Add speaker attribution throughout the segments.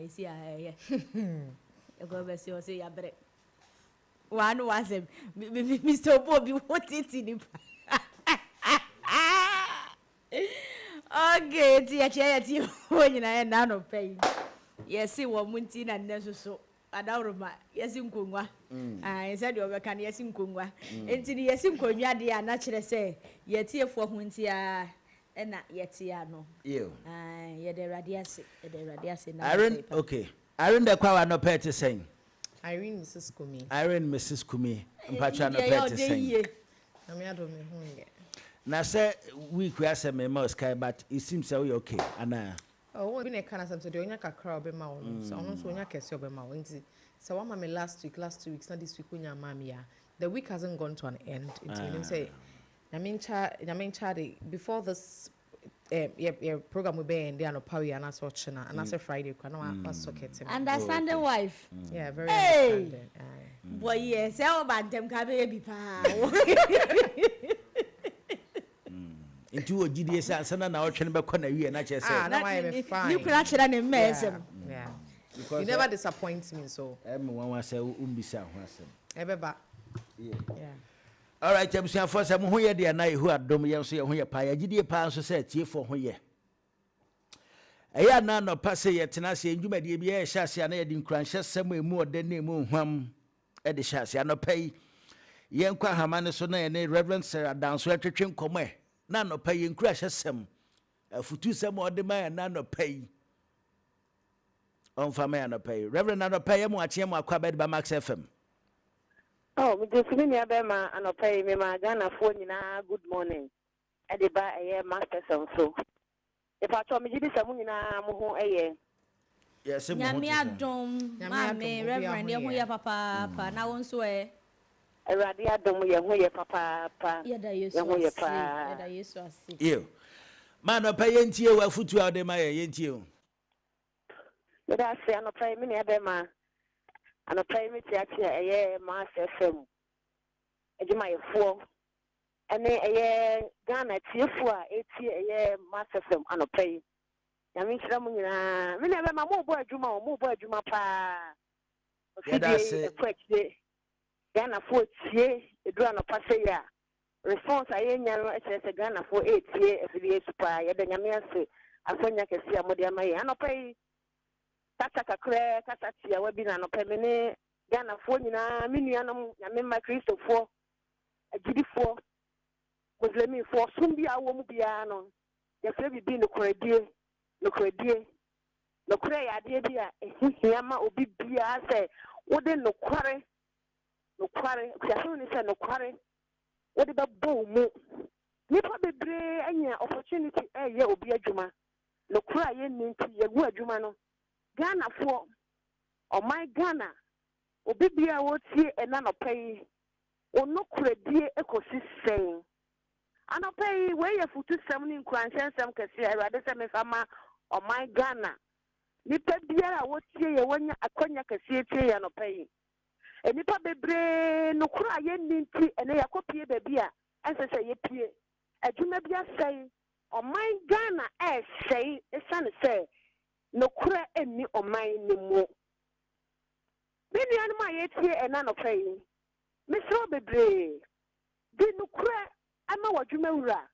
Speaker 1: you see, you go best you say, Yabre. One was him, Mr. Bobby, what is in him? Okay, tia, when I am none of pain. Yes, see what Muntin and Nesso. Adoruma, yes, in Kungwa. I said you can, yes, in Kungwa. And to the yes, in Kunya, dear, naturally say, yet here for Muntia. And not yet, no. You. Yet the radiasi.
Speaker 2: Irene, okay. Irene, the choir no pay to sing.
Speaker 3: Irene, Mrs. Kumi.
Speaker 2: Irene, Mrs. Kumi. And Pacha no pay to sing. Now, say, we create a memo sky, but it seems so okay. Anna.
Speaker 3: Oh, we need kind of something. Doing a crowd be my own. So I'm not going to catch your mouth. So I'm last 2 weeks, not this week when your mammy. The week hasn't gone to an end. It's say. I mean, Charlie, before this program will be in the power and as watching and as a Friday, can socket.
Speaker 1: Understanding wife.
Speaker 3: Yeah, very understanding.
Speaker 1: Boy, yes, how about them can be
Speaker 2: into a GDS and now can be corner you and I just say,
Speaker 1: you could actually mess him.
Speaker 3: Yeah, because you never disappoint me. So
Speaker 2: everyone was a umbisa.
Speaker 3: Ever,
Speaker 2: yeah. All right, I'm saying for some who are the night who are dominant, who are pie, GD pounds set here for who ye. A year none of pass yet, Tenassi, and you may be a chassis and adding crunches somewhere more than the moon wham at the chassis and no pay. Young Quahamanasona and a Reverend Sarah down so to trim come. None of paying crashes some. For 2 some more demand, none of pay. On for man of pay. Reverend none of pay him watch him or quabbed by Max FM.
Speaker 4: Oh, we just finish Abema and pay me my Ghana phone in good morning. At the bar a year master so. If I told me this, I'm in a year.
Speaker 2: Yes,
Speaker 1: Yamia Dom, Mammy, Reverend, your papa, now on swear.
Speaker 4: A radia dom, your papa,
Speaker 1: yet I used to see
Speaker 2: you. Man, of pay into you, foot to out the Maya, ain't you?
Speaker 4: But I say, I'm a pay me Abema. And a private theatre a year master film. A Jimmy 4 and a year Ghana tier 4, 8 year master film and a pay. I mean, Ramuna, we never my mobile Juma pa. A quick day. Ghana 4 year, a drone of Passaya. Response I ain't a Ghana for 8 year, if it is supply, a Danyamiasi, a Sonia can see a Modiamay, and a pay. Tata Craig, Tatatia, Webina, no Pemene, Ghana 4, Minianum, Yamima Christo 4, a GD4, Muslim 4, Sumbia, Womubiano, the Flavy being the Cordia, no Cordia, no Cray, idea, Yama, Obi Bia, say, wouldn't no quarry, Piason said no quarry, what about boom? Nipa be any opportunity, a year will be a Juma, no cry in your Jumano. Ghana for or my Ghana obi bia wo tie ena no pay ono kredie ekosi sen ana pay we ye futu sem ni nkwansem kese awade se me fama or my Ghana nipa bia wo tie ye wonya akonya kese tie ya no pay enipa bebre no kura ye ninti ene yakopie bebia ensese ye pie adwuma bia sei or my Ghana sei esane sei no kura eni omai ni mo bini anuma yetie ena no pay misro bebre di no kura ama wadwuma wura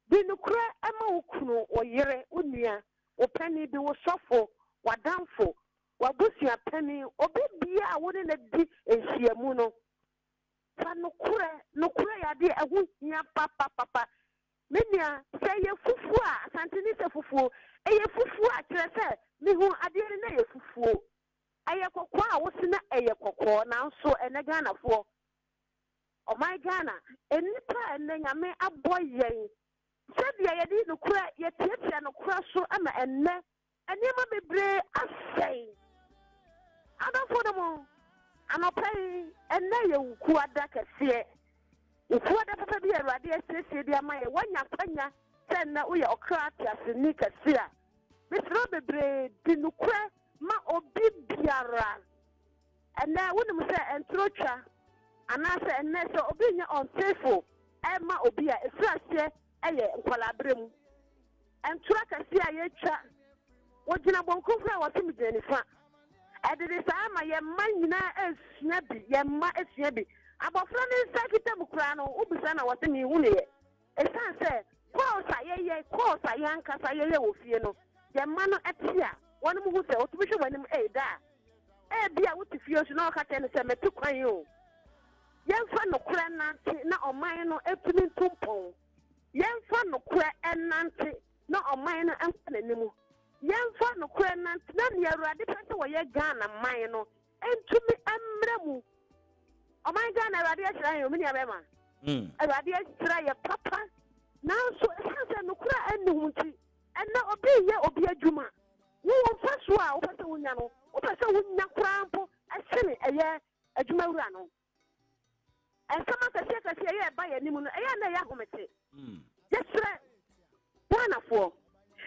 Speaker 4: di no kura ama okunu oyere onua opani bi wo sofo wadamfo wabusia pani obi bia woni na di ehyiamu no fa no kura ya de ehu hia papa menia say ye fufu a santini se fufu eye fufu a kire se mi hu ade na ye fufu aye kokko a wosina eye kokko na nso ene Ghana fo o my Ghana enipa ene nyame aboyen se bia ye di no kura ye tietia no kura so ama enne enema bebre asai adafo demo anopay enne ye wuku ada kese ufuwa da papa bi Awurade asiesie di amaye wanya kwanya senna uye okrati asini kese misro bebre di no kura ma obi biara enne wonu se entrocha anase enne so obi nya unfaithful ma obi a efrasie eye nkwalabrem entura kase a yetwa Wojina bonkofra wasimi jenifa. Edede sa ma ye man nyina esua bi, ye ma esua bi. Abofra ne nsa kita bukura no, ubisa na wasimi hu ne ye. Esan se, kosa ye ankasa ye wo fie no. Ye ma no etia, wonu mu hu se otubihwe wanim da. Bia wuti fie so na okaka ne se metu kwan yo. Yemfa no kura nante na oman no etumi ntumpon. Yemfa no kura enante na oman no emfa nanimu. Yemfa no kura nante na ne Awurade pese wo ye Ghana man no entumi emremu. Oman Ghana Awurade asira yo mini abema. Awurade asira ye papa. Na so esanse no kura enu nti enna obi ye obi adwuma. Wo wonfa so a wo pese wonya no, wo pese wonya kura mpo asene eye adwuma wura no. And some of the secretary here by a nimun, a yahomete. Yes, sir. One of four.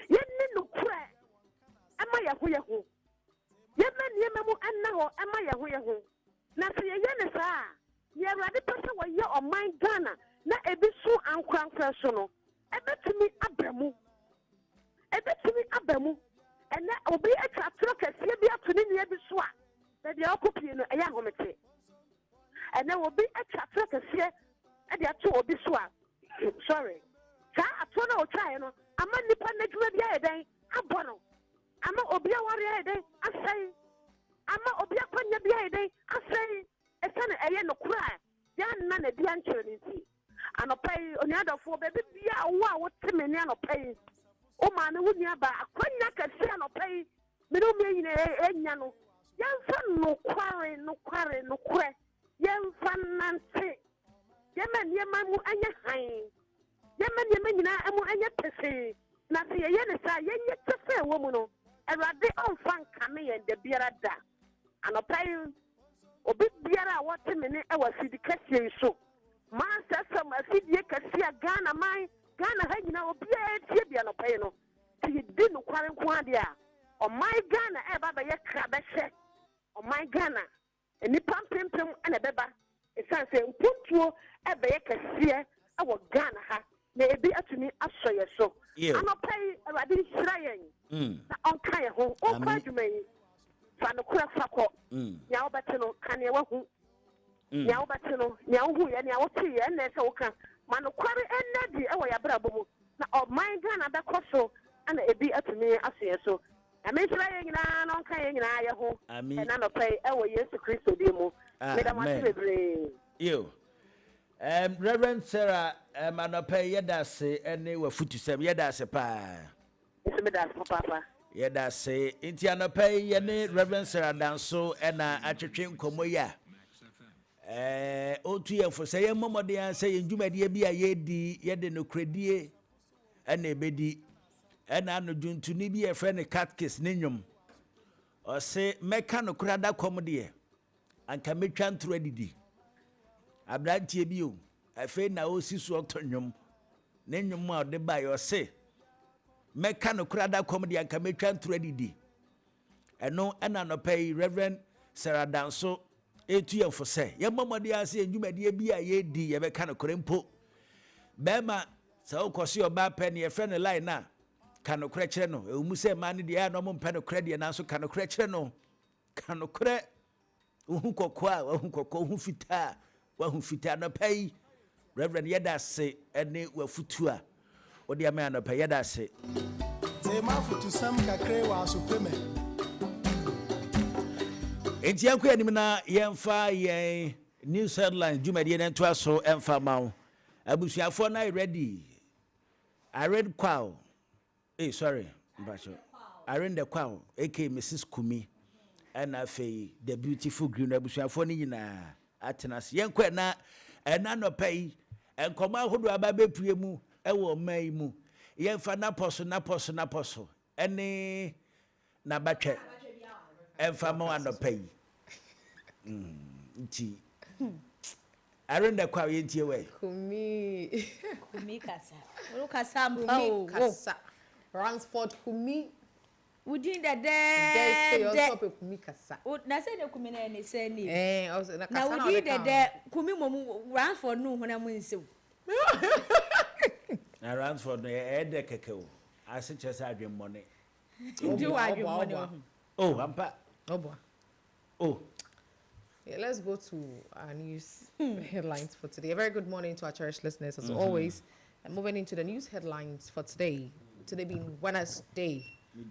Speaker 4: Yen no cry. Am I a who? Yemen yemamu and now am I a who? Nasi yenesa. Ye rather person were ye or my Ghana. Na a bit so uncrown personal. A bet to me Abramu. A bet to me Abramu. And that will be a truck as ye be up to the near the swat. That the occupant a yahomete. And there will be a chapter here at the two of this one. Sorry. I told her, I'm a nippon day. I'm bono. I'm a obia warrior day. I say, I'm a obia panya day. I say, a son a yen no cry. Yan none of the answering. And a pay on the other four baby. Yeah, what Timmy and pay. Oh, man, wouldn't you buy a cognac and say no pay? Middle million a yano. Young son, no quarry, no quarry, no quarry. Yem fanante. Yeman anya hain. Yeman na amu anya pese. Na se ye ne sa ye tese wo mu no. Awurade on fan kame ye de biara da. Anopai obi biara a wote me ne e wasidi kase so. Ma sasa ma fidie kase a Ghana man, Ghana ha nyina obi a tie bia anopai no. Ti di no kware nko ade a. O my Ghana e baba ye kra be hye. O my Ghana ni pampempem na beba esanse mpuntuo ebe ye kase awo Ghana ha na ebi atumi asoye so anopai Awurade hira yen na onka ye ho onka dwuman fa no kura fakọ nya obete no kane wahu nya obete no nya hu ye nya wote ye na se woka ma no kware enadi ewo ya brabo mu na o man Ghana da koso ana ebi atumi asoye so Amesra yina no kan yina ye ho na no pay e wo Yesu Kristo di mu me da ma bebre
Speaker 2: yo Reverend Sarah anope yedase ene wafutusem yedase pa
Speaker 4: ese me da papa
Speaker 2: yedase inti anope ye ne Reverend Sarah danso ena atwetwe nkomo ya otu ye fo se ye momode an se ye ndwumade bia ye di ye de no kredie ena ebedi ena no duntuni bi e friend catkis ne nwom o se meka no kurada kom de anka metwa ntro adidi abrantie bi o afi na osi so otonnwom ne nwom a de ba yo se meka no kurada kom de anka metwa ntro adidi eno ena no pay Reverend Sarah Danso etu ye fo se ye momode ase ndwumade bi a ye di ye beka no korempo bema sa okosi oba pen ye friend line na kanokre kire no ewumu se ma ne de ya no mo mpe no kre de na so kanokre kire no kanokre uhu kokwa uhu kokko uhu fita no pai Reverend Yedase ene wafutu a odi ama no pai Yedase
Speaker 5: te ma futu sam kakre wa supreme
Speaker 2: enti yanko anim na yemfa yen news headlines jumadi ne to aso emfa mawo abusuafo na ready I read kwao sorry, Basho. I read the quow, aka Mrs. Kumi, and I say the beautiful green abushia for Nina Atenas. Young Quena, and none of pay, and come out who do a baby primu, a will may mu. Yen for napostle, any nabache, and for more and pay. I read the quow into your way.
Speaker 3: Kumi
Speaker 1: kasa. Kasa.
Speaker 3: Ransford Kumi.
Speaker 1: Udin da
Speaker 3: de also Kumi kasa.
Speaker 1: Na say the Kumi na say ni.
Speaker 3: Also na
Speaker 1: kasa na udin da Kumi mo Ransford no hona mo nsew.
Speaker 2: Na Ransford no e de keke o. Ase chese adwen money.
Speaker 1: Do what you want.
Speaker 2: Oh, ampa.
Speaker 3: Oh boy.
Speaker 2: Oh.
Speaker 3: Yeah, let's go to our news headlines for today. A very good morning to our cherished listeners, as always. And moving into the news headlines for today. Today being Wednesday,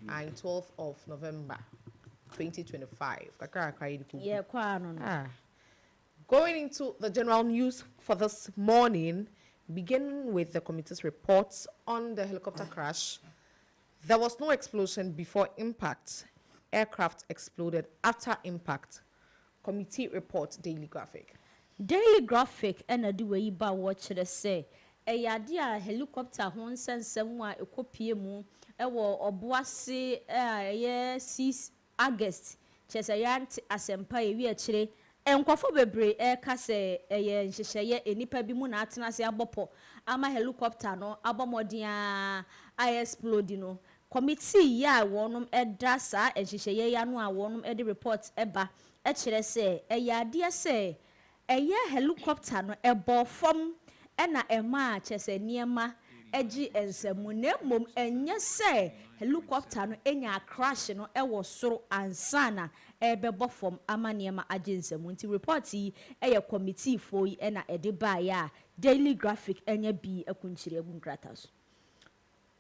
Speaker 3: 12th of November, 2025.
Speaker 1: Yeah, quite.
Speaker 3: Going into the general news for this morning, begin with the committee's reports on the helicopter crash. There was no explosion before impact. Aircraft exploded after impact. Committee report Daily Graphic.
Speaker 1: Daily Graphic and a do ba watch the say. A yadia helicopter one sense somewhere a copy mu a war or boissy 6 August. Chesayant as empire we actually and bebre air case a yen share a nipa bimun atnas abopo ama helicopter no abomodia I explodino. Committee ya wonum edasa and shisheye ya no a wonum edi reports eba echere se eyade se eye helicopter no ebo fom ena ema chese niema eji ensemu na mom enye se helicopter no enya crash no ewo soro ansana ebebo fom ama niema age ensemu nti report yi eye committee fo yi ena edi ba ya Daily Graphic enya bi akunchire agunkratas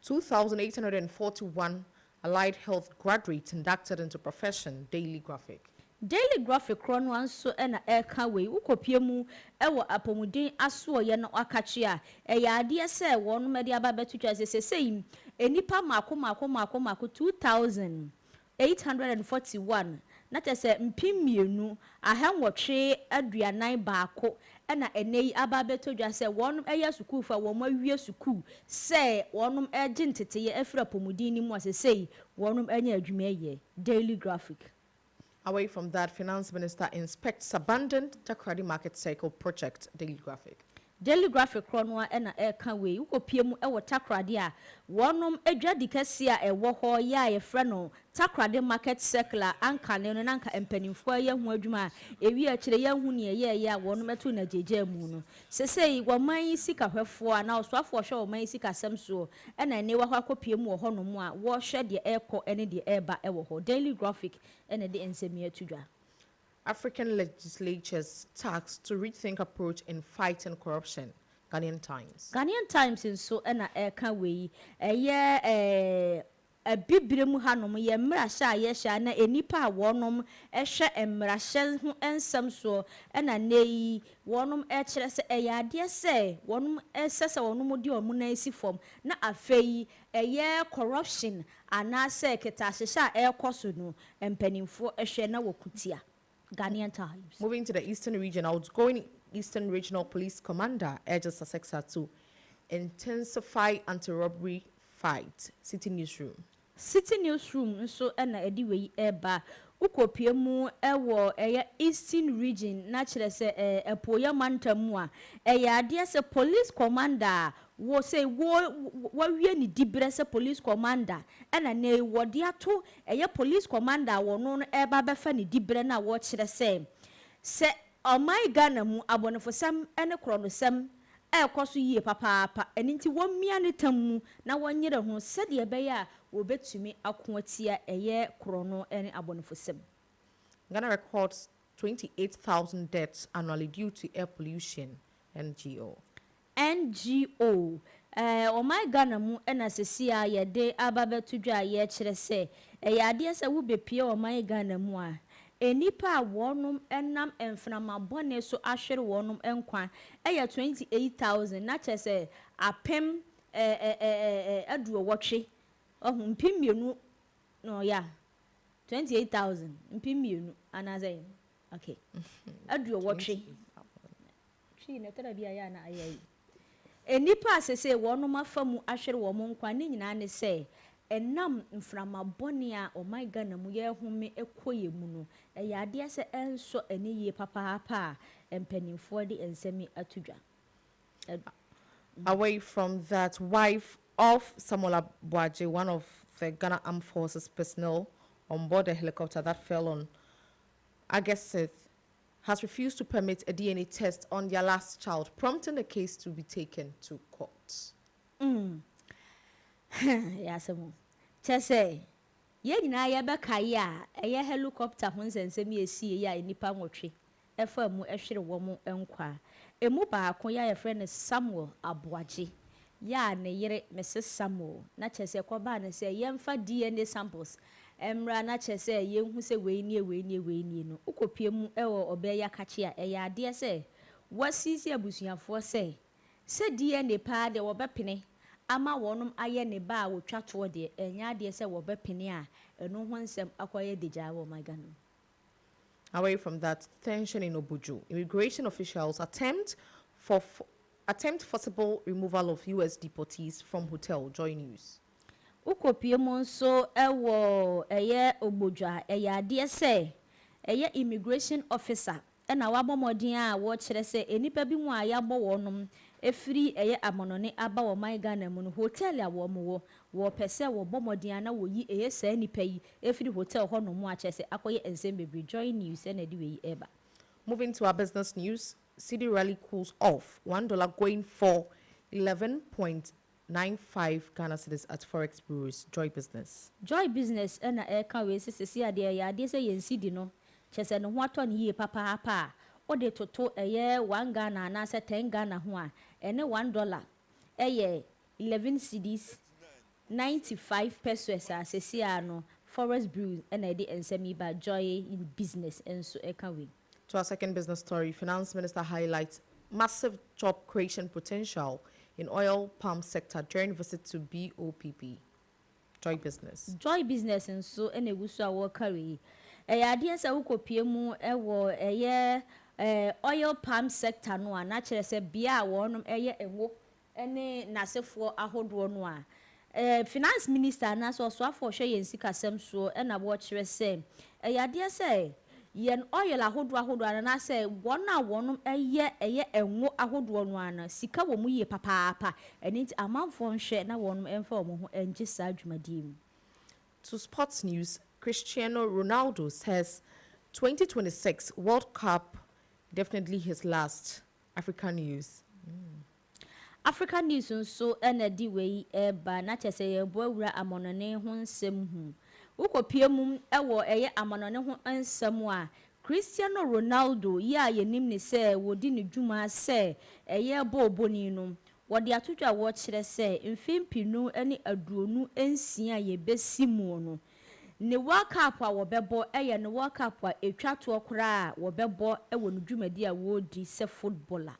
Speaker 3: 2,841 allied health graduates inducted into profession. Daily Graphic.
Speaker 1: Daily Graphic chrono anso ena eka we ukopie mu ewo apomuden aso ye na akachi a eya ade se wonu mede ababetu twa se enipa mako 2,841 na tese mpimienu ahanwotwe aduanan baako ena enei ababetu twa se wonu eya sukuu fa wo mawie sukuu se wonu eje ntete afira pomuden ni mu asesei wonu anya adwuma ye. Daily Graphic.
Speaker 3: Away from that, Finance Minister inspects abandoned Takoradi Market Circle project. Daily Graphic.
Speaker 1: Daily Graphic chrono ena eka we ukopie mu ewo Takoradi a wonum edwadi kase a ewo ho ya ye frɛ Takoradi Market Circle anka ne no nanka empanimfo ye hu adwuma ewi a kire ye hu ne ye ya wonum eto na jeje mu no sesei woman sika hwefo a na oswafo hwe woman sika semso ena ne wa akopie mu ho no mu a wo hwe de ekɔ ene de eba ewo ho. Daily Graphic ena de ensemi atudwa.
Speaker 3: African legislatures tasked to rethink approach in fighting corruption. Ghanaian Times.
Speaker 1: Ghanaian Times nso ena eka we eye a bibrem hanom ye mrasha ye sha na enipa wonom ehwe emrasha ho ensam so ena nei wonom ekere se eyade se wonom esese wonom di omu na esifom na afei eye corruption ana se ketahesha ekoso no empanimfo ehwe na wokutia. Ghanaian Times.
Speaker 3: Moving to the Eastern Region, outgoing Eastern Regional Police Commander urges Sussex to intensify anti-robbery fight. City Newsroom.
Speaker 1: City Newsroom nso ena ediwe eba ukopie mu ewo Eastern Region na kire se epoya mantamu a ade se police commander wo say wo wie ni dibre se police commander ena ne wode ato police commander wo no eba befa ni dibre na wo kire se omai Ghana mu abonefosam ene kronosam ekoso yie papa eninti wo mia ne tamu na wonyere ho se de beya wobetumi akoatia krono ene abonefosam.
Speaker 3: Ghana records 28,000 deaths annually due to air pollution. NGO.
Speaker 1: My Ghana mu ena sesia ye de ababetu dwa ye kire se ade se wo bepie my Ghana mu a enipa wonum enam enfnama bone so ahwere wonum enkwa 28,000 na chese apem aduo wotwe ohun pimienu no ya 28,000 pimienu anaze okay aduo wotwe chi ne tara bia ya na ayi enipa asese wonum afamu ahwere wonum nkwa ne nyina ne se enam mframa bone a my Ghana mu ye home ekoye mu no ade se enso eniye papa empanimfo de ensemi atudwa.
Speaker 3: Away from that, wife of Samuel Abuaje, one of the Ghana Armed Forces personnel on board a helicopter that fell on August 6th, has refused to permit a DNA test on their last child, prompting the case to be taken to court.
Speaker 1: Yes, Chese ye nyina ye beka ye a eye helicopter ho nsensem ye sie ye a nipa nwotwe efa mu ehwere wo mu enkwa emu ba ko ya ye friend Samuel Aboaje ya ne yere Mrs Samuel na chese ko ba ne se ye mfa DNA samples emra na chese ye hu se we ni no ukopie mu ewo obeya kache a eye ade se wasisi abusuafo se DNA pa de wo bepene ama wonum aye ne ba a wotwa to de enya de se wo bepene a eno ho nsem akoye deja wo magano.
Speaker 3: Away from that, tension in Obuju. Immigration officials attempt forcible removal of U.S. deportees from hotel. Joy News.
Speaker 1: Ukopie mu nso ewo eye Obuju a eye ade se eye immigration officer na wabomodin a wo kire se enipa bi mu a yabo wonum efiri eye amonone aba wo man Ghana mu no hotel a wo mo wo pese wo bomodin na wo yi eye sa nipa yi efiri hotel ho no mu a kire se akoye ensem bebre. Joy News na di we eba.
Speaker 3: Moving to our business news, CD rally cools off. $1 going for 11.95 Ghana cedis at Forex bureaus. Joy Business.
Speaker 1: Joy Business na eka we sisi ade ya ade se yensi di no chese no ho ato ne yie papa papa o de toto eye 1 Ghana na se 10 Ghana ho a ene $1 eye 11 cedis 95 pesos a sisi ano Forex bureaus na de ensemi ba Joy Business enso eka we.
Speaker 3: To our second business story, Finance Minister highlights massive job creation potential in oil palm sector during visit to BOPP. Joy Business.
Speaker 1: Joy Business enso ene wusu a wo carry. Ade se ukopie mu ewo oil palm sector no a na kire se bia a wonum eye enwo ene nasefo ahodo no a finance minister na so afo hwe yensi kasem so ena wo kire se ade se yen oil ahodo na se wona wonum eye enwo ahodo no ana sika wo mu ye papa eni amanfo nhwe na wonum emfa wo ho enje sa adwumadiem.
Speaker 3: To sports news, Cristiano Ronaldo says 2026 World Cup definitely his last. African news.
Speaker 1: African news nso na di we eba na chese ye boawura amonone ho nsem hu. Ukopie mum ewo eye amonone ho nsem a Cristiano Ronaldo ya yenim ni se wodi ne dwuma se eye boboni no wode atodwa wo kire se mfimpinu ani aduonu ensia ye besimu no ne World Cup a wobebo eye ne World Cup a etwa to okra a wobebo ewo no dwumadi a wodi se footballer.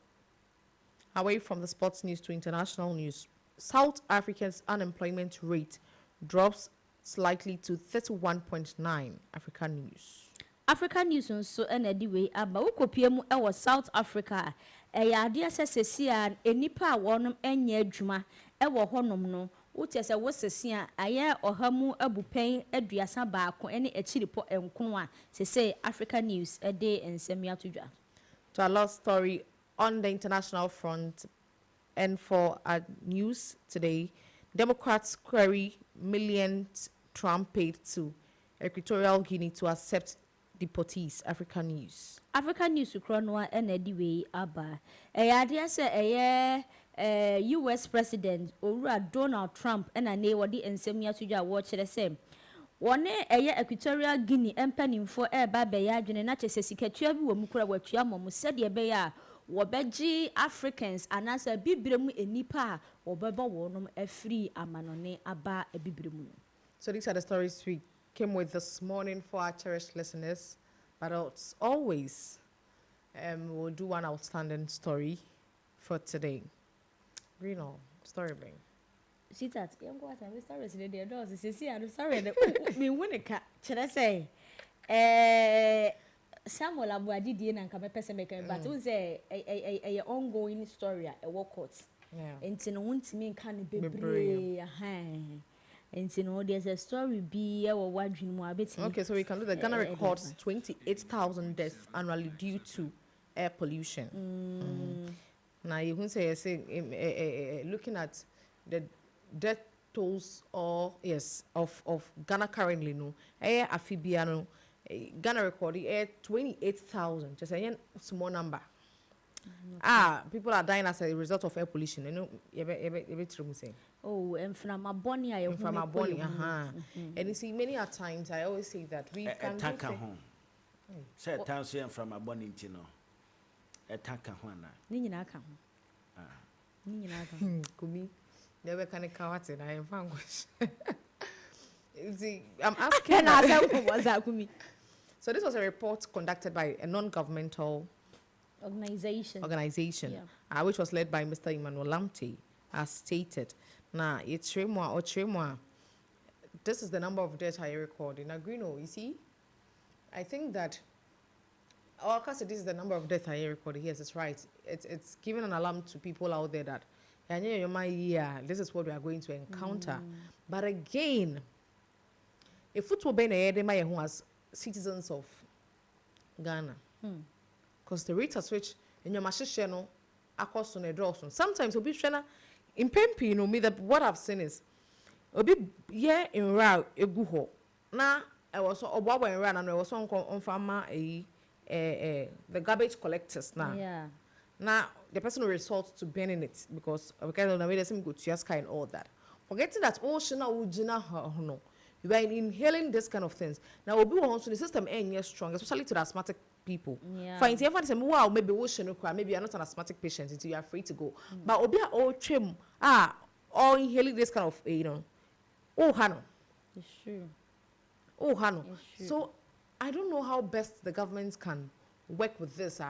Speaker 3: Away from the sports news to international news, South Africa's unemployment rate drops slightly to 31.9. African news.
Speaker 1: African news nso na di we aba ukopie mu ewo South Africa ade asesesi a enipa a wonum enye adwuma ewo honom no utese wosesi a aye ohamu abupen aduasa baako ene echiripo enkono a sese African news de ensem atodwa.
Speaker 3: To our last story on the international front and for our news today, Democrats query millions Trump paid to Equatorial Guinea to accept deportees. African news. African
Speaker 1: news ukronwa enedi we aba. Ade se US President Owura Donald Trump ena ne wodi ensem atodwa wo kire se wone Equatorial Guinea empanimfo eba be ya adwene na chese sikatua bi wo mukura watua mom sede be ya wobeji Africans anasa bibremu enipa a wobeba wonum afri amanone aba bibremu.
Speaker 3: So these are the stories we came with this morning for our cherished listeners, but as always we'll do one outstanding story for today. Greenall, story bring.
Speaker 1: See that young what I story today the doors see I sorry me win ka chere say Samuel Aboaje die na nka pese make but we say a ongoing story a work court.
Speaker 3: Yeah.
Speaker 1: Enti no wontimi nka ne bebre enti no there's a story be wadwin mu abeti.
Speaker 3: Okay, so we can do the Ghana records 28,000 deaths annually due to air pollution. Now you can say looking at the death tolls of Ghana currently no afibiano Ghana record 28,000 just a small number. people are dying as a result of air pollution. You know, you say.
Speaker 1: Oh, and from a bonnie, I am
Speaker 3: From a bonnie, And you see, many a times I always say that we can
Speaker 2: attack home. Say town say from a bonnie, you know. Attack one.
Speaker 1: Ninaka.
Speaker 3: Kumi, never can count it. I am found. See, I'm asking. So this was a report conducted by a non-governmental organization, which was led by Mr. Emmanuel Lamte, as stated. Now, it's Tremwa. This is the number of deaths I record in Agrino. You see, I think that our case, this is the number of deaths I recorded. Yes, it's right. It's giving an alarm to people out there that this is what we are going to encounter. But again, if it will be as citizens of Ghana, because the rate at which in your machine across on a draw, sometimes will be in Pempi, you know me that what I've seen is obi in route a guho. Now I was Obama and ran and I was on farmer the garbage collectors now.
Speaker 1: Yeah.
Speaker 3: Now the person will resort to burning it because of the way they go to your sky and all that. Forgetting that ocean no. You are inhaling this kind of things. Now we'll be on so the system ain't strong, especially to the asthmatic people.
Speaker 1: Yeah.
Speaker 3: For instance, everyone say, wow, maybe ocean maybe you're not an asthmatic patient until you are free to go. But obi all trim all inhaling this kind of hano.
Speaker 1: It's true.
Speaker 3: Hano. So I don't know how best the government can work with this.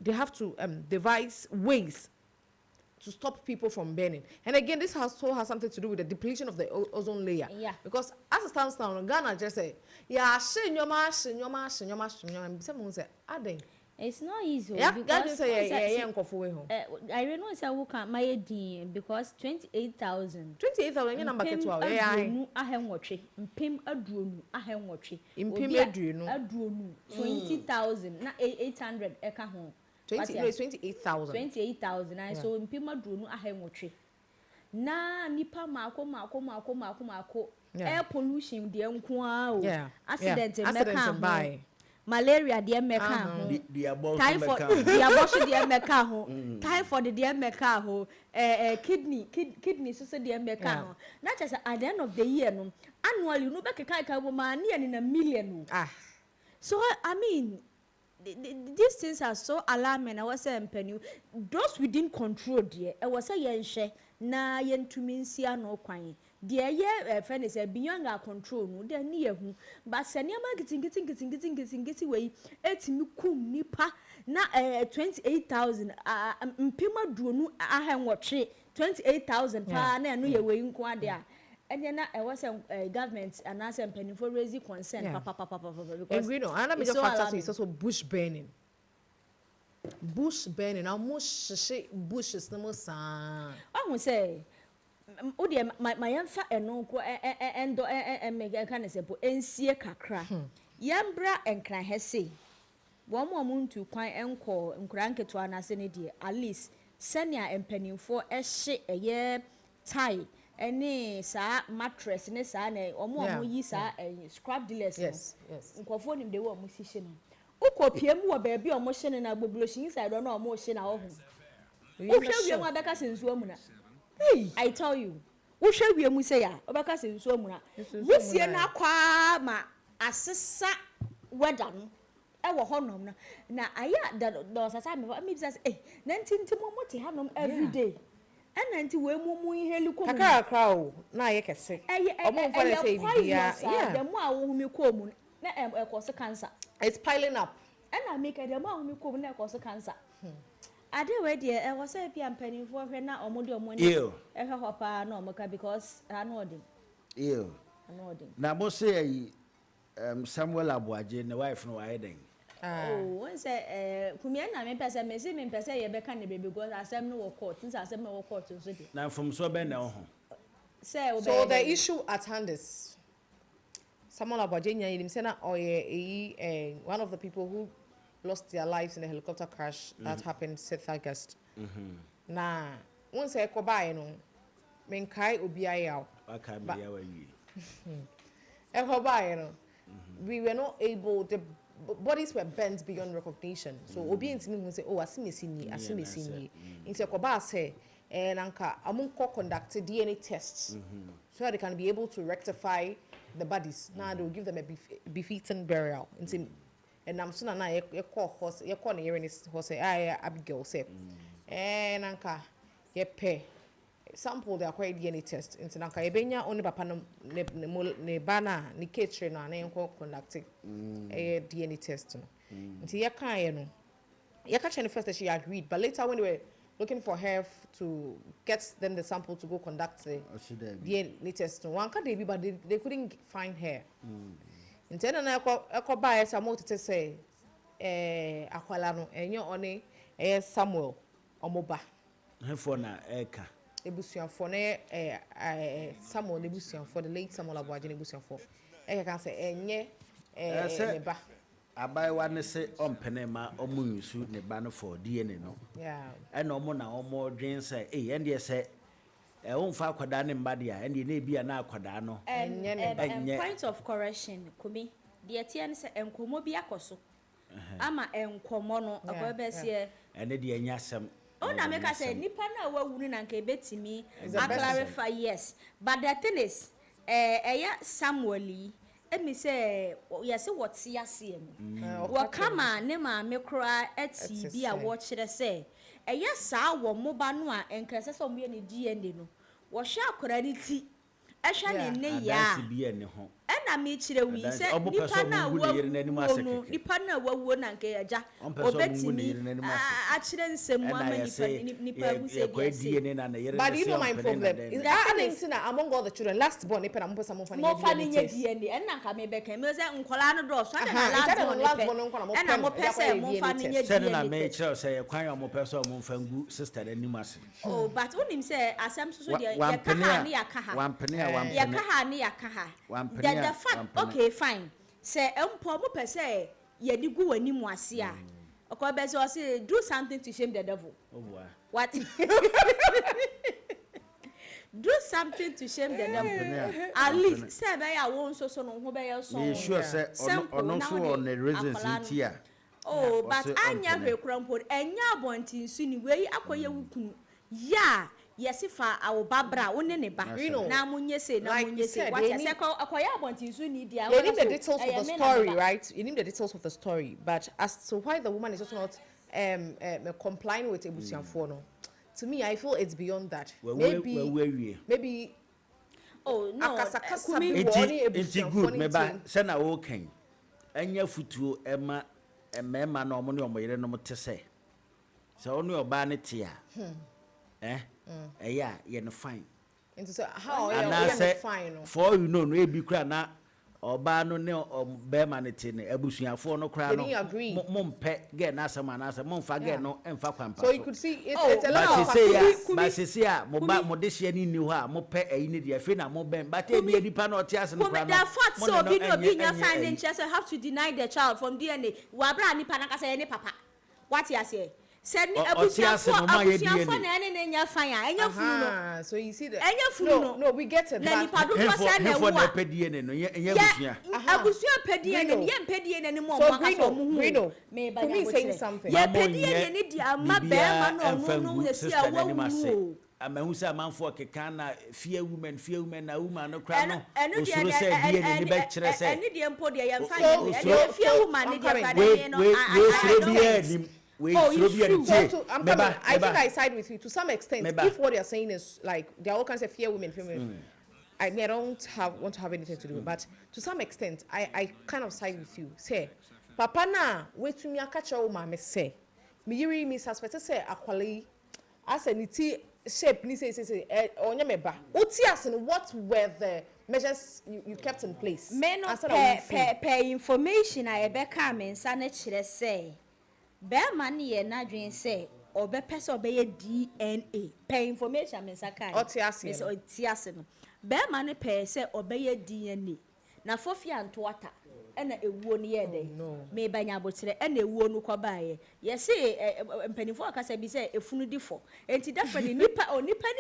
Speaker 3: They have to devise ways to stop people from burning. And again, this also has something to do with the depletion of the ozone layer.
Speaker 1: Yeah.
Speaker 3: Because as it stands now, Ghana just say, yeah, someone say,
Speaker 1: it's not easy.
Speaker 3: Yeah,
Speaker 1: because
Speaker 3: I
Speaker 1: know it's a work at my dean because 28,000.
Speaker 3: 28,000 number get to
Speaker 1: I have watched Pim Adrunu, I have watched
Speaker 3: Adrunu
Speaker 1: 20,000, not 800 eka home.
Speaker 3: 28,000.
Speaker 1: 28,000. I saw Pim Adrunu, I have watched. Na nipa mako air pollution the accident in malaria the meka typhoid the abortion the meka typhoid the meka kidney so the meka not just at the end of the year no annually no be keka woman in a million. So I mean these things are so alarming. I was saying penny those within control there I was saying na yentumi nsia no kwan de ye friend is beyond our control no de ne yehu but se ne ma gitingiti we etimi kum nipa na 28,000 mpima duonu ahenwotwe 28,000 pa na no ye we nko ade a enya na e was government and as penny for raise concern because
Speaker 3: we know another major factor is also bush burning. Almost bushes no more. I
Speaker 1: would say, oh dear, my yanfa and uncle and mega can say, and see a cacra. Yambra and cry has say, one more moon to quite encore and crank to an asinity, at least senia and penny for a shit a year tie. Any sa mattress in a sane or more years and scrap dealers. Yes. Phone him the one musician. Uko PM wa baby or motion and abolition inside or no motion at home. Who shall we have Becca since Womuna? I tell you, who shall we musaya, Obaka since Womuna? We see an aqua assessa wedding. Our honor. Now I that does a time of me says, 19 to Momoti have them every day. And until we move helico
Speaker 3: crow, now I can say,
Speaker 1: the more whom you come. Cause cancer.
Speaker 3: It's piling up.
Speaker 1: And I make a demand who come near cause cancer. I did wait dear, I was a pian penny for her now or more money. You, and her hopper no mocha because I'm nodding.
Speaker 2: You, now, most say Samuel Abuaji and the wife no hiding.
Speaker 1: Oh, once a Kumiana may pass a message in Passa, you can baby because I said no court since I said no court.
Speaker 2: Now from so bad now.
Speaker 3: So the issue at hand is. Samuel Abajenya, or one of the people who lost their lives in a helicopter crash that happened 6th August. Now, once I go by, no, Menkai Ubiayao. We were not able, bodies were bent beyond recognition. So obi intimi hu say, oh, asimesini. Into koba say, nanka amunko conduct DNA tests so that they can be able to rectify the bodies. Now they will give them a befitting burial. And I'm soon na ye call horse, ye call the horse, Abigail say, nanka ye pay. Sample the acquired DNA test into nanka ebenya only papa ne bana ni catering na enko conducting a DNA test no nti ye kan ye no ye ka the first that she agreed, but later when they were looking for her to get them the sample to go conduct the DNA test no one ka dey be, but they couldn't find her nti na ekọ ba Samuel to say akwala no enyo oni Samuel omoba
Speaker 2: hefo na eka
Speaker 3: ebusuafo na Samuel ebusuafo, the late Samuel Abuaje ebusuafo can say enye ne ba
Speaker 2: abai wa ne se ompene ma omunyusu ne ba no for DNA no and omo na omo dwen say ende say wonfa akwada ne mba dia ende na bia na akwada no
Speaker 1: point of correction kumi de tie ne se enkomo bi akoso ama enkomo no akwabese
Speaker 2: ene de anya asem.
Speaker 1: Oh, na make I say nipa na wawunu na nke betimi I clarify yes, but the thing is Samueli emi say yes what see ase em wo kama ne ma me kra ati bi a wo kire say sa wo moba no a enkese so mo ye ne DNA no wo hwa akora ni ti ehwa ne ne ya na me kire wi say nipa na wawu na nke aja obetimi a kire nsem mu ama nipa hu say
Speaker 3: but you know my problem is that thing among all the children last born nipa na mo pesa mo fa
Speaker 1: ne DNA and na ka me be kan me say nkola no do so na last born and na mo pesa mo fa ne DNA
Speaker 2: say na me kire say kwan mo pesa mo fa ngu sister anim ase
Speaker 1: oh but unim say asem so de ya ka ha ne ya ka ha ya ka ha ne ya ka ha the fact okay fine say empo mo pese ye di gu wani mu ase a okobese o say do something to shame the devil
Speaker 2: oh boy
Speaker 1: what do something to shame the devil at least say be ya won so no ho be ya so
Speaker 2: you sure say ono so on the reasons here
Speaker 1: oh but anya hwekrampo enya abontin su ni we akoye wukunu ya yesifa awobabra woni ne ba na munye se what you say akoya abontin su ni dia
Speaker 3: you need the details of the story right you need the details of the story but as to why the woman is just not complying with ebusianfo no to me I feel it's beyond that maybe
Speaker 1: oh no
Speaker 2: it's good meba say na wo kan anya futuo ema emema na omo ne omo yere no mte say so onu oba ne tia yeah no fine
Speaker 3: into so how you fine
Speaker 2: for you know no e bi kra na oba no ne be ma ne te ne abusuafo no kra no mompe get na asema na asema momfa get no emfa kwampa
Speaker 3: so you could see it's a lot of
Speaker 2: ba se ya mo de hye ni ho a mo pe ayi ne dia fe na mo ben but e bi edipa na ote ase no kra no
Speaker 1: the fact so bi no bi nya fine interest have to deny the child from DNA wa bra ni pa na kasa ne papa what you say said abusiafo na ene nya fine enya funu no
Speaker 3: so you see that
Speaker 1: enya funu
Speaker 3: no we get it
Speaker 1: na nipa do so say na
Speaker 2: wo na pedie ne no enya abusua
Speaker 1: abusua pedie ne ye pedie ne mo mo aka so mu hu me ba ya
Speaker 3: saying something
Speaker 1: ye pedie ne di ama be ma no no si a wo wu
Speaker 2: amahu say amanfo keka na fear women na woman no kra no osuro say die ne be kire say
Speaker 1: ene die mpo de ye fa ye fear woman ne die kra de no
Speaker 3: I think I side with you to some extent. If what you're saying is like there are all kinds of fear women, I don't want to have anything to do with, but to some extent, I kind of side with you. Say, Papa na wait to me a catch your mama say, me yiri me suspect say akwali as a niti shape ni say onya meba. What were the measures you kept in place?
Speaker 1: Men per information I be come in sana chire say. Bear money na dwen say obe pese obe DNA pay information me saka otiase no bear money pay say obe DNA na fofia ntoata ena ewuo ne ye dey me banya abotire ena ewuo no kwabaye ye say mpanifo akasa bi say efunu difo enti different nipa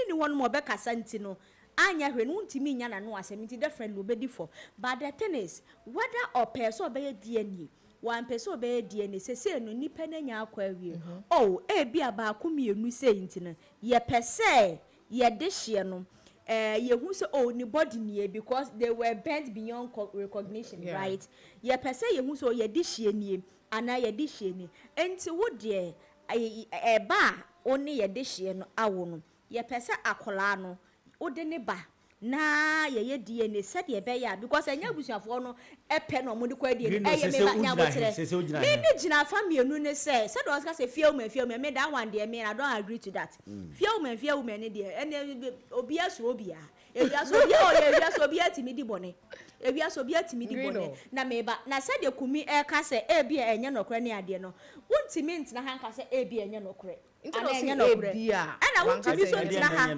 Speaker 1: ni won mo be kasa nti no anya hwe no ntimi nya na no asem nti different lo be difo but the thing is whether or pay so obe DNA one person obey DNA say no nipa na nya akwa awie oh e bia ba ko mienu say ntina ye pese ye de hye no ye hu say oh ni body nie because they were bent beyond recognition right ye pese ye hu so ye de hye nie ana ye de hye ni enti wo de e ba oni ye de hye no awo no ye pese akola no wo de ne ba na ye DNA said ye be ya because enya busuafo no epe no mo de kwa DNA ye me ba nya botere me ni gina famienu ne said was say fear me that one dey me I don't agree to that fear me ne dey ene obi aso obi a ewiaso obi atimi di bone ewiaso obi atimi di bone na me ba na said ye kumi e ka say e bia enye nokre ne ade no wontimi ntina han ka say e bia enye nokre ana enye nokre ana wontimi so ntina ha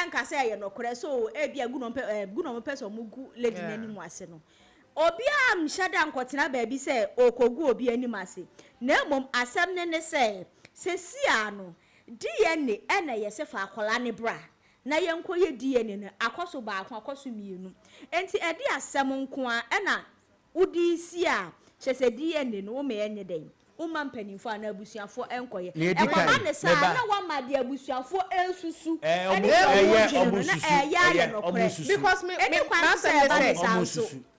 Speaker 1: enka say enye nokre so e bia gunom person mugu lady nanim ase no obi am shada nkotena ba bi say okogu obi anim ase na mom asem ne say sesia no DNA ena yese fa akola ne bra na yenko ye DNA ne akoso ba akoso mienu enti edi asem nko a ena udi si a chese DNA no me enye den uma mpanimfo na abusuafo enkoye ma ne sa na wa ma de abusuafo ensusu because me na say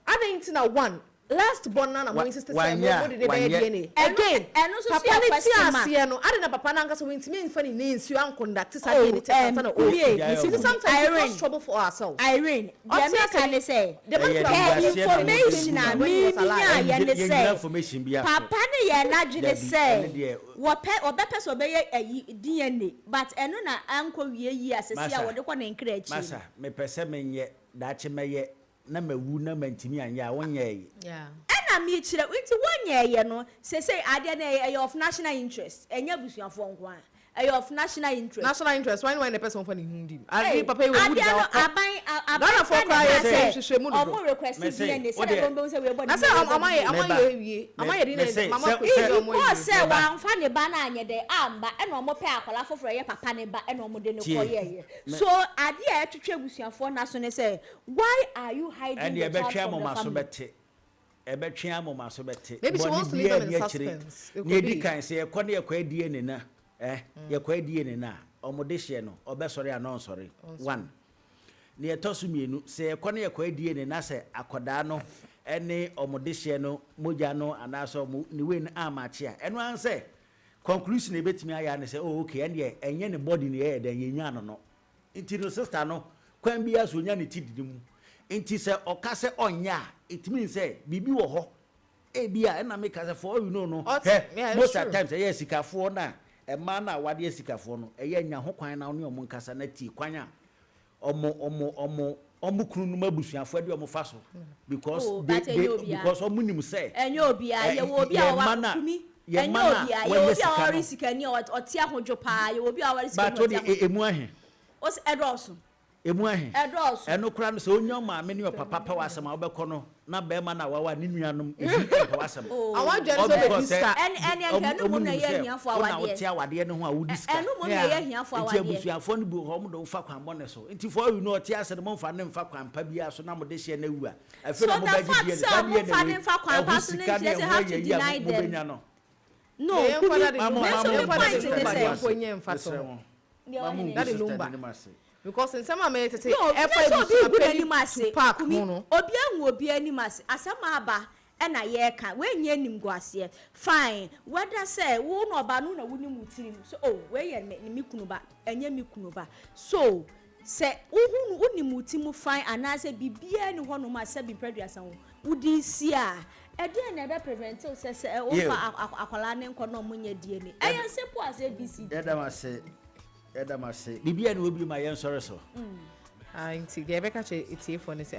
Speaker 1: I think na one last born na my sister say mo de be DNA again papa ne ti ase no ade na papa na nkasa wintimi mfa ni ne nsu ankonda te sa DNA te sa na o sometimes we cause trouble for ourselves Irene the can say the information na me ya ne say papa ne ya na dwene say wo bepeso be DNA but eno na anko wie yi asese a wo de ko na nkra achi masa
Speaker 2: me pese menye dache meye na mawu na mantimi anya wonye
Speaker 1: ena mi chire nti wonye ye no say ade na of national interest enya busuafo nko a of national interest
Speaker 3: when the person for the hundi I papa we would aban
Speaker 1: for cry say omo request DNA say bombe say we body
Speaker 3: am I mama
Speaker 1: ko say wan fa ne ba na anye de amba ena omo pe akola foforo ye papa ne ba ena omo de ne ko ye so ade a etwetwe busuafo na so ne say why are you hiding the child from the family
Speaker 2: ebetwe amoma so bete
Speaker 3: maybe she wants to leave them in suspense
Speaker 2: ne di kan say ye ko ne ye kwa DNA na ye kwa DNA na omode hye no obesori anon sori one ne ye tosu mienu say ye ko ne ye kwa DNA na say akoda no ene omode hye no moja no anaso ni we na amache a eno an say conclusion e betimi aya ne say oh okay ene enye ne body ne ye den ye nya no nti no sister no kwan bia so nya ne tididim nti say okase onya it means say bibi wo ho e bia na make say for you know no most of times say sikafo na e ma na wade sikafo no e nya ho kwan na oni omo nkasa na ti kwan a omo kunu no mabusuafo de omo fa so because because omo nim say
Speaker 1: enyo obi a ye wo obi a wa kumi enyo obi a ye obi a wa risikani oti ahodwo pa ye obi a wa risikani
Speaker 2: but emu ahe
Speaker 1: os edroso
Speaker 2: emu ahe eno kura no so onyo ma me ne papa pa wasem a obekọ no na be ma na wawa ni nuanom ebi pa wasem
Speaker 3: awon jere so be diska
Speaker 1: enu mo na ye hiafo awade
Speaker 2: na wote awade ne ho a wo diska
Speaker 1: enu mo na ye hiafo awade
Speaker 2: nti abusuafo no bi ho mo do fa kwan bone so nti for you know ote ase no mo fa ne mfa kwan pa bia so na mo de hye na wu a afi na mo ba gi bia
Speaker 1: so mo fa ne mfa kwan pa so ne say have to deny them no
Speaker 3: that is lumba because in some may say
Speaker 1: obi anwu obi animase asema aba e na ye ka we nya nimguase fine whether say wo no ba no na wuni mutirim so oh we ye me kunu ba enya me kunu ba so say uhunu uni mutimu fine anase bibia ni hono ma se bi preduasan wudi si a e de na be prevent say o fa akwala ne nko no munya die ni eyan simple as abc
Speaker 2: edamase bibia ni obi ma yen sore so
Speaker 3: nti de be ka che etiefo ne say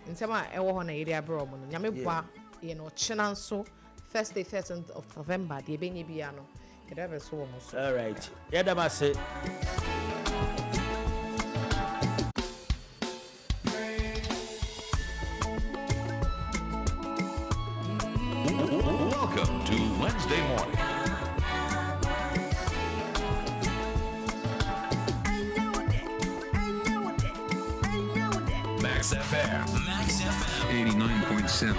Speaker 3: nsema e wo ho na area bro mo no nyame boa ye no chena nso first day 13th of November de be nye bia no de be so wo so
Speaker 2: all right edamase
Speaker 6: Welcome to Wednesday morning. Max FM 89.7.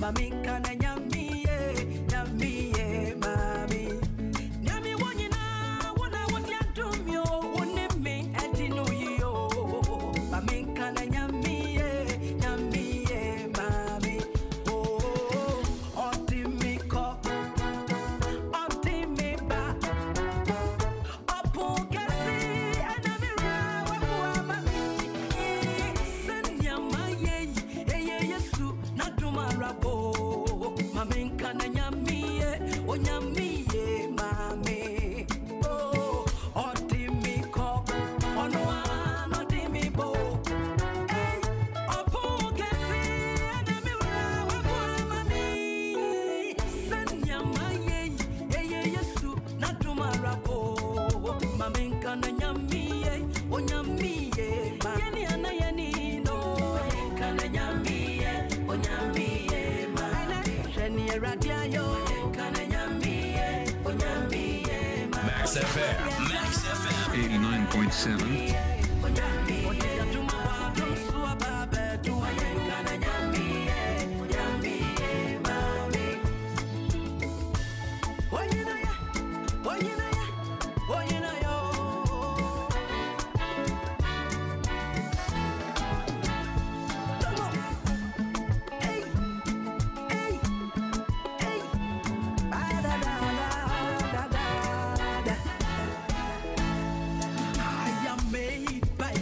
Speaker 7: Mami kana nyamiye, nyamiye, mami. Nyami wanyina, wana wanyatumyo, unimi etinu yo. Mami kana nyamiye, nyamiye, mami. Oh, otimiko, otimiba. Opukasi, enamira, wakua mami. Sanyamaye, eye yesu, natumarabo. Mami kana nyamiye, onyamiye, mami. Oh, otimiko, onoa, notimibo. Hey, opukasi, enamira, wakua mami. Sanyamaye, eye yesu, natumarabo. Mami kana nyamiye, onyamiye, mami. Yeni ana yeni no. Mami kana nyamiye, onyamiye, mami. Sheni eradia yo. Mami kana nyamiye, onyamiye, mami.
Speaker 6: Max FM. Max FM. 89.7.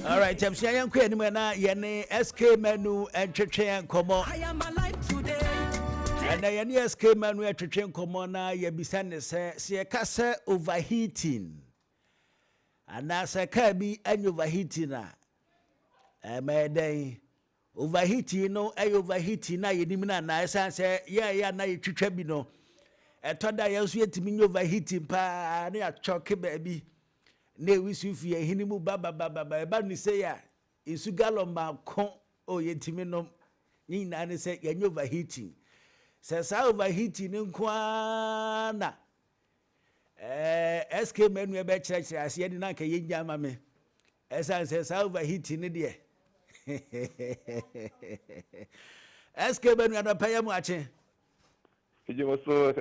Speaker 2: All right, James, I am quitting when I yene SK menu and Chechen Como.
Speaker 7: I am alive today.
Speaker 2: And I any SK menu and Chechen Como na ye bisan se a casa overheating. And as a cabby and overheating na. My day overheating no overheating na ye dimina na say yeah na ye chichebino. A tonda yaswe to me overheating pa near choke baby. Ne wisu fie hinimu baba ni say ya isu galon ba kon o yetimi no nyina ne say ya overheating say sa overheating nko na SK menu e be kire ase de na ka yenya ma me esa say sa overheating ne de SK menu adapaya mu ache
Speaker 8: Ijumoso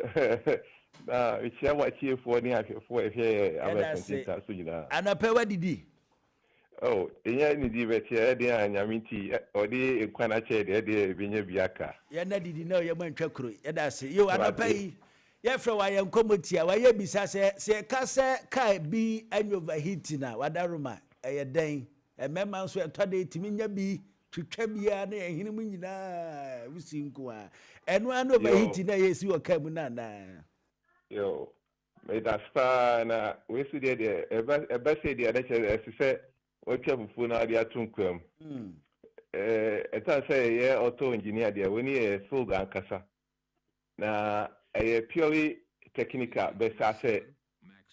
Speaker 8: ichia wachi for ni afo efe abasenta so nyina
Speaker 2: anapewa didi
Speaker 8: oh enya ni di beti e de anyamiti odi ekwana che de benya biaka
Speaker 2: ya na didi na ye mantwa kuro ye da se yo anapai ye fra wa ye nkomotia wa ye bisa se ka se kai bi anyo overheat na wadaruma eye den emema nso etode timi nya bi twetwa bia na ehini mu nyina wusi nko a eno an overheat na ye si wakamu na
Speaker 8: yo me da star na we see there ebe say there that say we twa fufu na dia tunkwam eta say ye auto engineer there we ni field ankasa na purely technical but say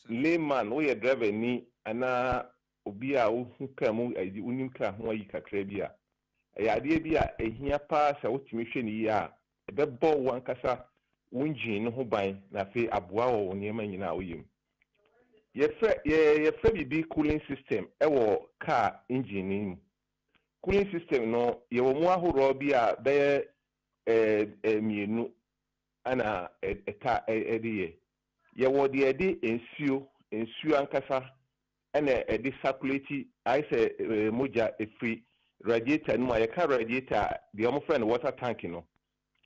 Speaker 8: layman we driver ni ana obi a wo hukamu unim ka ho yi kakra bia ade bia ehia pa sa wotimi hwe ni ya ebe bo wankasa wunjin no ho ban na fe aboa wo niema nyina oyim ye fe bibi cooling system ewo car engine ni cooling system no ye wo mu ahoro bia be mienu ana eta ediye ye wo de edi ensuo ankasa ana edi circulate I say moja free radiator no ye ka radiator the omo friend water tank no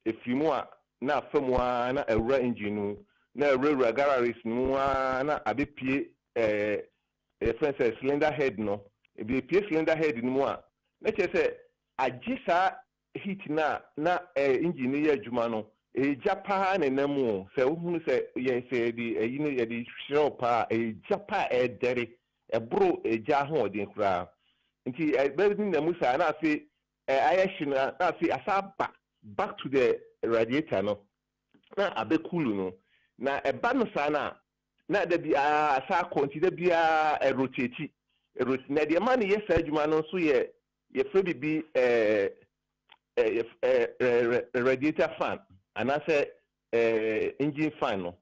Speaker 8: efiri mu a na afamwa na ewura engine na ewura garages no na abepie friend cylinder head no ebepie cylinder head no mu a na che agisa heat na engine ye adwuma no ejapa na namu se ohunu se ye se di eyino ye di shopa ejapa edere ebro eja ho odin kura nti ebedi na musa na afi ayeshi na afi asaba back to the radiator no na abekulu no na eba no sana na da bi asa konti da bia rotate na de man ye sa adwuma no so ye fe bi radiator fan and I say engine fan no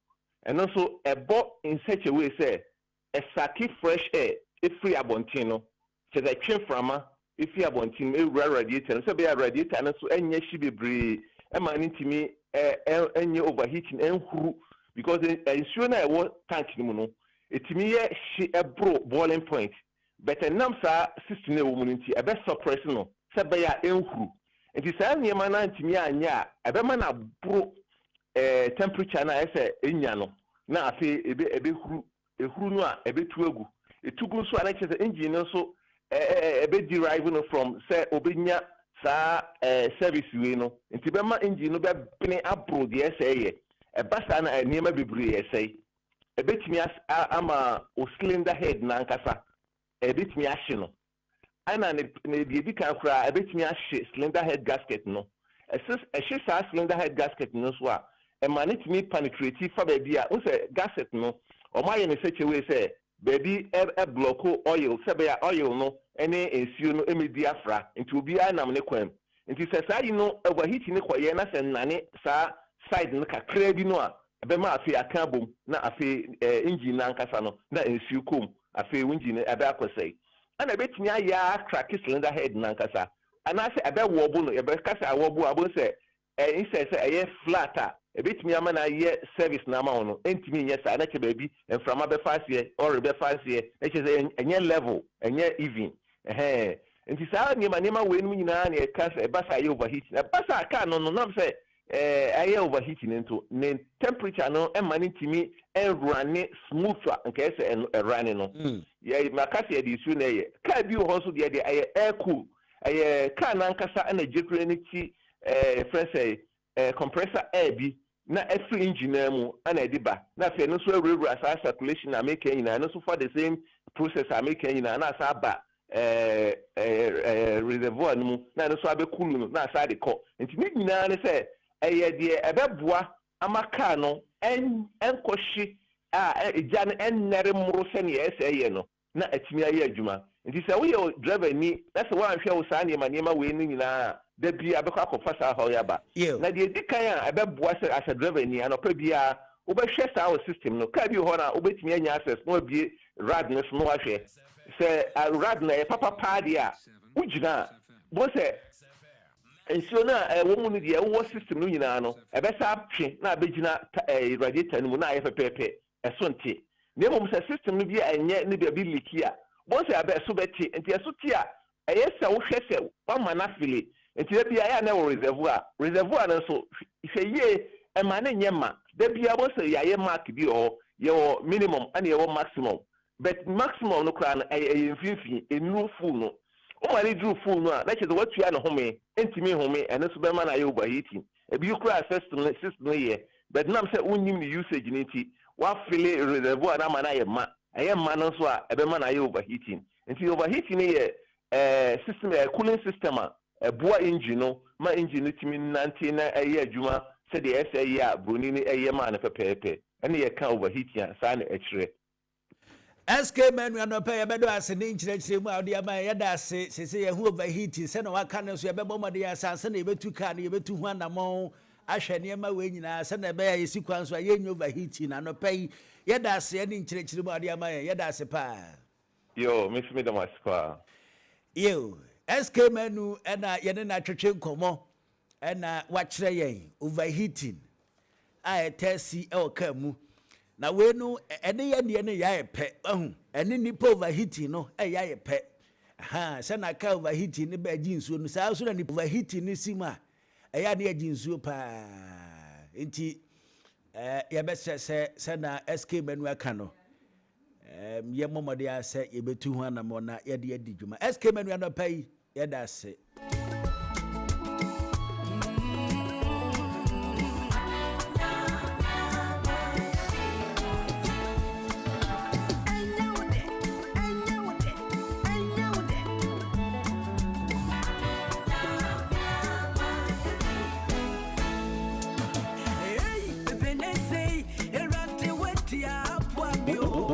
Speaker 8: and also ebo in such a way say a saki fresh air if free abontin no so the train frama if you abontin e radiator so be radiator no so enye shi bebre ma ntimi enye overheating enhuru because nsuo na ewo tank ni mu no etimi ye hye ebro boiling point but enam saa system na ewo mu nti ebe suppress no se be ya enhuru nti saa nyema na ntimi anya ebe ma na bro temperature na ese enya no na afi ebe huru no a ebe tu egu etugu so ana chese engine no so ebe derive no from say obenya sa service we no nti be ma engine no be bene abro de ese eba sa na niema bebre ese ebetimi ama o cylinder head na nkasa ebetimi ahye no ana ne di kan kura ebetimi ahye cylinder head gasket no ehye sa cylinder head gasket no so a emanitimi penetrate fa ba bia o say gasket no o ma ye ne seche we say baby block oil sebe ya oil no ene ensuo no emedi afra nti obi anam ne kwam nti se sa yi no overheat ne koye na se nane sa side no kakra bi no a ebe ma afi aka bom na afi engine na nkasa no na ensuo kom afi engine ebe akosai ana betimi aya crack cylinder head na nkasa ana se ebe wobo no ebe kasa wobo abo se inse se eye flat a ebetimi ama na ye service na ama ono entimi nye sa na che baby enframa be fasie or be fasie e che enye level enye even nti sa niema we nu nyina na e kasa e basa ye overheat na basa aka no no say aye overheat nto ne temperature no e mani ntimi run smoother nke ese run no ye makasi e di su na ye ka bi ho so de air cool aye ka na nkasa na jekure ni ti fresh compressor air bi na every engine mu ana ediba na fe no so awura sa circulation na make nyina no so for the same process I make nyina na sa ba reservoir mu na no so abekulu no na sa de ko nti ni nyina ne se eye de ebeboa amaka no enkohye eja no ennere mro se ne ese no na atimi aye adwuma nti se wo ye driver ni na se wo anhwe wo sa niema we ni nyina da bia abekwa akofasa ho ya ba na de dikan a abeboa se as a driver ni anopa bia wo be hwe sa system no ka bi ho na wo betimi anya access no bie rad no so ahwe se rad na e papa party a ugina bo se ensio na wo mu ni de wo system no nyina no ebe sa apwe na abegina radiator no mu na aye pepepe eso nte nemo se system no bia enye ne bia bi leaky a bo se abe so beti nti eso ti a eye se wo hwe se wa manafili nti da bia ya na wo reservoir na so hwe ye e ma na nyema da bia bo se ya ye mark bi o ye wo minimum and ye wo maximum but maximum no kra na e mfimfini enu full no o ma ni drew full no a na che what ya na home entimi home ene so be ma na ye overheating e bi kra system ye but nam se unyim ni usage ni ti wa fill reservoir na ma na ye ma no so a e be ma na ye overheating nti overheating ye system cooling system a boa engine no ma engine timi nanti na eye adwuma se de ese a broni ni eye ma na pepepe ene ye ka overheating a sa na ekire
Speaker 2: SK menu no pay bedo ase ne nkyerɛkyerɛ mu awde ama ye da ase se ye hu overheating se na waka no so ye bɛbɔ mɔde ya sanse na ye betu ka na ye betu hu anamon ahwɛ ne ma we nyina se na be ya yesi kwan so ye nyo overheating na no pay ye da ase ne nkyerɛkyerɛ mu awde ama ye da ase pa
Speaker 8: yo miss me the maskwa
Speaker 2: yo SK menu na ye ne na twetwe nkomo na wa kyerɛ yen overheating a etasi e oka mu na we no ene ye ne ya epe ahu ene nipa overheating no ya epe se na ka overheating ne ba gi nsuo no saa so na nipa overheating ne sima ya ne gi nsuo pa enti ye be se na SK menu aka no ye momode ya se ye betu hu anamo na ye de adi dwuma SK menu no pai ye da se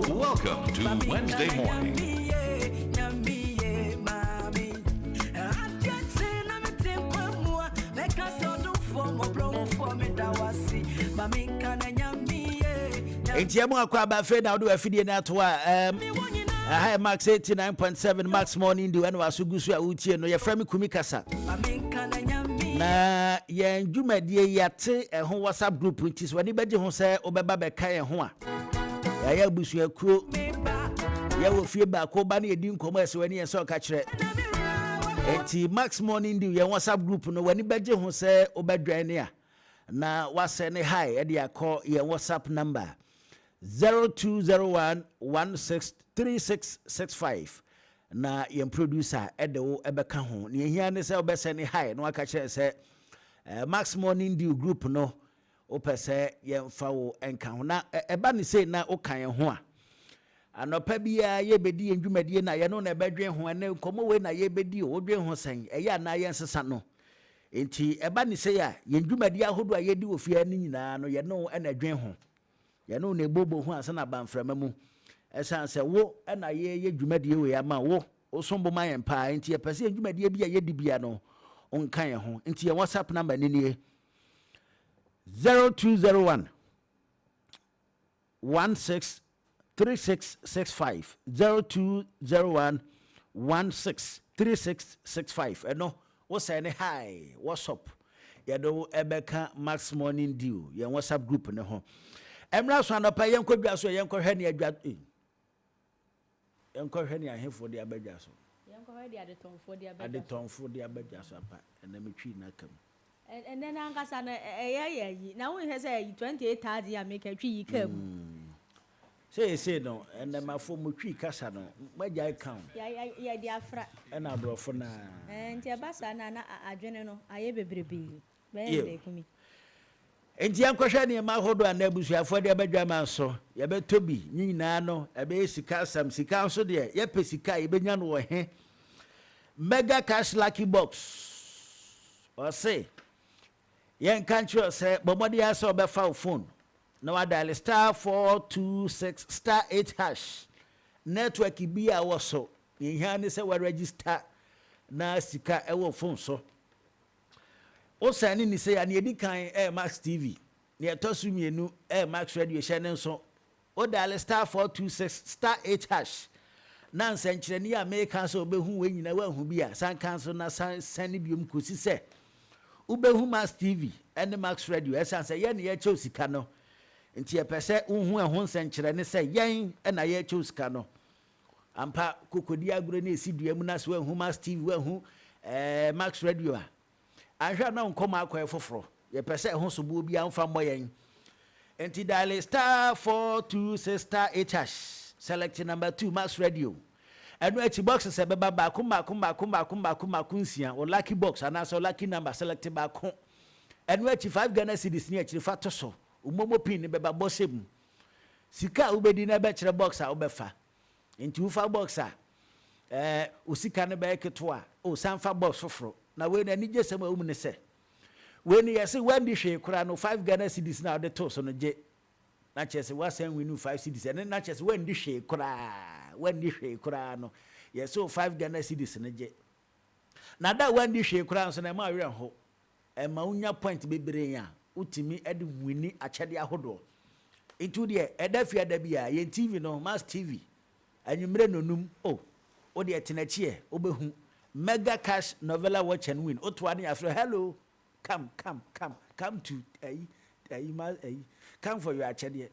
Speaker 6: Welcome to Wednesday morning.
Speaker 2: Entiamu akwa ba fe na odo afidie na to a high max 89.7 max morning di wan waso gusu a utie no ye frame kumi kasa na yɛn dwumadie yɛte ɛho WhatsApp group nti so wani bɛgye ho sɛ wobɛba bɛka yɛn ho a yɛayɛ abusuakuo yɛwɔ fie baako ba ne yɛdi nkɔmmɔ ɛsɛ wani yɛn sɛ ɔka kyerɛ enti Max Morning Dew yɛn WhatsApp group no wani bɛgye ho sɛ wobɛdwan ne a na wasɛ ne hi ɛde akɔ yɛn WhatsApp number 0201163665 na yɛn producer ɛde wo ɛbɛka ho ne yɛhia ne sɛ wobɛsɛ ne hi na waka kyerɛ sɛ Max Morning Dew group no wopɛ sɛ yɛmfa wo ɛnka ho na ɛba ne sei na woka yɛn ho a anɔpa biara yɛbɛdi yɛn dwumadie na yɛno na ɛbɛdwen ho ɛne nkɔmmɔ wei na yɛbɛdi o wodwen ho sɛn ɛyɛ anaa yɛnsesa no enti ɛba ne sei a yɛn dwumadie ahodoɔ a yɛdi wɔ fie no nyinaa no yɛno ɛna ɛdwen ho yɛno na ɛbɔbɔ ho ansa na bamframa mu ɛsiane sɛ wo ɛna yɛyɛ dwumadie wei ama wo wosombo ma yɛn paa enti yɛpɛ sɛ yɛn dwumadie bi a yɛdi bia no ɔnka yɛn ho enti yɛn WhatsApp number ne nie 0201 163665 0201 163665 ɛno wo sɛ ne hi what's up yɛdo ɛbɛka Max Morning Dew yɛn WhatsApp group ne ho ɛmra so anɔpa yɛn kɔdwa so yɛn kɔhwɛ ne adwa yɛn kɔhwɛ ne ahefo de abadwa so
Speaker 1: yɛn kɔhwɛ de
Speaker 2: adetonfo de abadwa so apa ɛna metwi na kam
Speaker 1: and then ankasa na ɛyɛ na wo hɛ sɛ 28,000 a make atwi yi kam
Speaker 2: say no ɛna mafo motwi kasa no magya account
Speaker 1: yɛ de afra
Speaker 2: ɛna abrɔfo na
Speaker 1: nti ɛbasa na adwene no ayɛ bebrebe bɛyɛ de kumi
Speaker 2: enti yankɔhwɛ ne ma hodo ana abusuafo de abadwa ma so yɛbɛtɔ bi nyinaa no ɛbɛyɛ sika sam sika nso de yɛpɛ sika yɛbɛnya no wɔ he Mega Cash Lucky Box ɔse yɛn kan kyerɛ sɛ bɔmɔde ya sɛ ɔbɛfa wo phone na wa dial *426*8# network bi a wɔ so yɛhia ne sɛ wa register na sika ɛwɔ phone so o sani ni sɛ ya ne edi kan Max TV ne ɛtɔ so mienu Max Radio hyɛ ne nso o dial *426*8# na nsɛnkyerɛni a meka sɛ obehu we nyina wa hu bi a san kan so na san ne biom kosi sɛ ubehu Max TV and Max Radio ɛsan sɛ yɛn ne yɛkyɛw sika no nti yɛpɛ sɛ wohu ɛho nsɛnkyerɛni sɛ yɛn ɛna yɛkyɛw sika no ampa kokodi agorɔ ne esi dua mu na so wahu Max TV wahu Max Radio a ahwɛ na nkɔmɔ akɔɛ foforɔ yɛpɛ sɛ ɛho so bo bi amfa mmɔ yɛn nti dial *426*8# select number 2 Max Radio ɛno akyi box sɛ bɛba baako nsia o lucky box anaasɛ lucky number select baako ɛno akyi 5 Ghana cedis ne akyiri fa to so umomo pin ne bɛba bɔhyɛ mu sika wobɛdi na bɛkyerɛ box a wobɛfa nti wofa box a usika ne bɛyɛ ketewa o sanfa box foforɔ na we na ni gye sɛm a wum ne sɛ we ne yɛse wandi hwee kora no 5 Ghana cedis na wode to so no gye na kyerɛ sɛ wasan winu 5 cedis ɛne na kyerɛ sɛ wandi hwee kora no yɛse 5 Ghana cedis no gye na da wandi hwee kora nso na ma awerɛ ho ɛma unya point bebree a utimi ede wini akyɛde ahodoɔ itu de ɛda fi ada bia yɛn TV no Max TV anyimre nonum o de ɛtenakyi obehu Mega Cash Novella Watch and Win otoa ne afro hello come to come for your akyɛde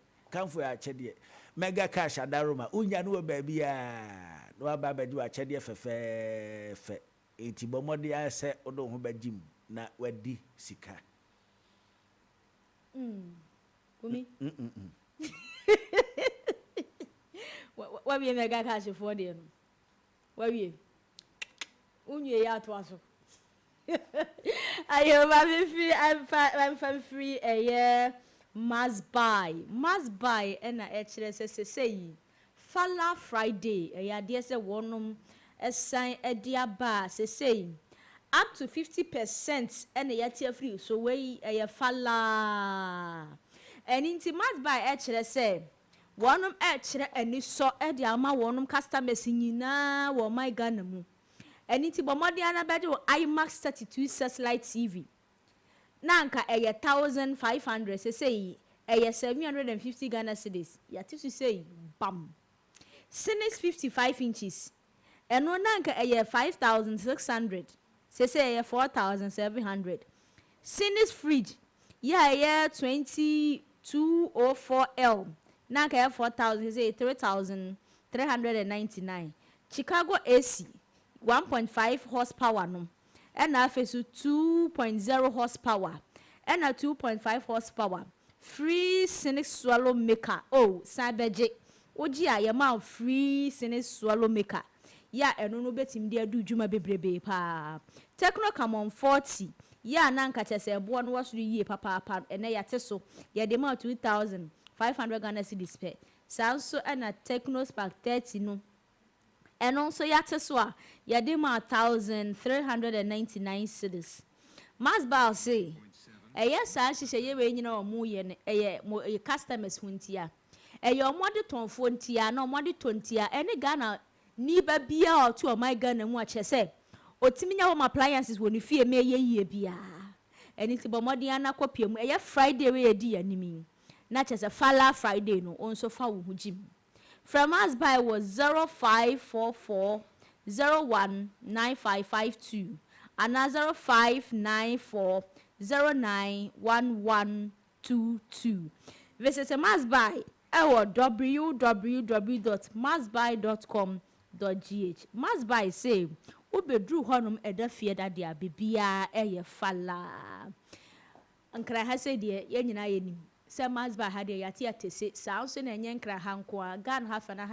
Speaker 2: Mega Cash adaroma unya no ba bia no aba ba di akyɛde fɛfɛɛfɛ enti bɔmɔde asɛ odo ho bagim na wadi sika
Speaker 1: Kumi. What we Mega Cash for them? What we? Unye ya to aso. I'm free a year must buy na ɛkyerɛ sɛ say Fala Friday ya deɛ sɛ wɔnom ɛsan ɛde aba say up to 50% and a year free so we a fala and inti must buy actually say one actually and so at the ama one customers nyina wo my Ghana mu and inti bomodiana bedo IMAX 32 satellite TV nanka a 1,500 say a 750 Ghana cedis yati to say bam Cinex 55 inches and one nanka a 5,600 say 4,700 Sinis fridge yeah 2204L na ka 4000 say 3399. Chicago AC 1.5 horsepower no and afesu 2.0 horsepower and a 2.5 horsepower free Cynic swallow maker. Oh sabeje oji ayama free Cynic swallow maker ya eno no betim de adu dwuma bebrebe pa. Techno Camon 40 ya na nka chese ebo no waso yie papa ene yate so ye de ma 2500 Ghana cedis pe sanso na Techno Spark 30 no eno so yate so a ye de ma 1399 cedis. Masbal say yes sa hihye ye we nyina omo ye ne ye customers huntia ye omode tonfo ntia na omode tontia ene Ghana ni ba bia o to o my Ghana mu a chese otiminya home appliances woni fie me ye bia eni ti bomodi ana kopiem eye Friday we edi animi na chese Fala Friday no onso fa wo hujim. From us by was 0544019552 and 0594091122. Visit Masby www.masby.com.gh. Masby say ubedru honum eda fie da dia bibia eye Fala ankra ha se de ye nyina ye nim se Masby ha de yate atese sa so na enye nkra ha nko a gan ha fa na ha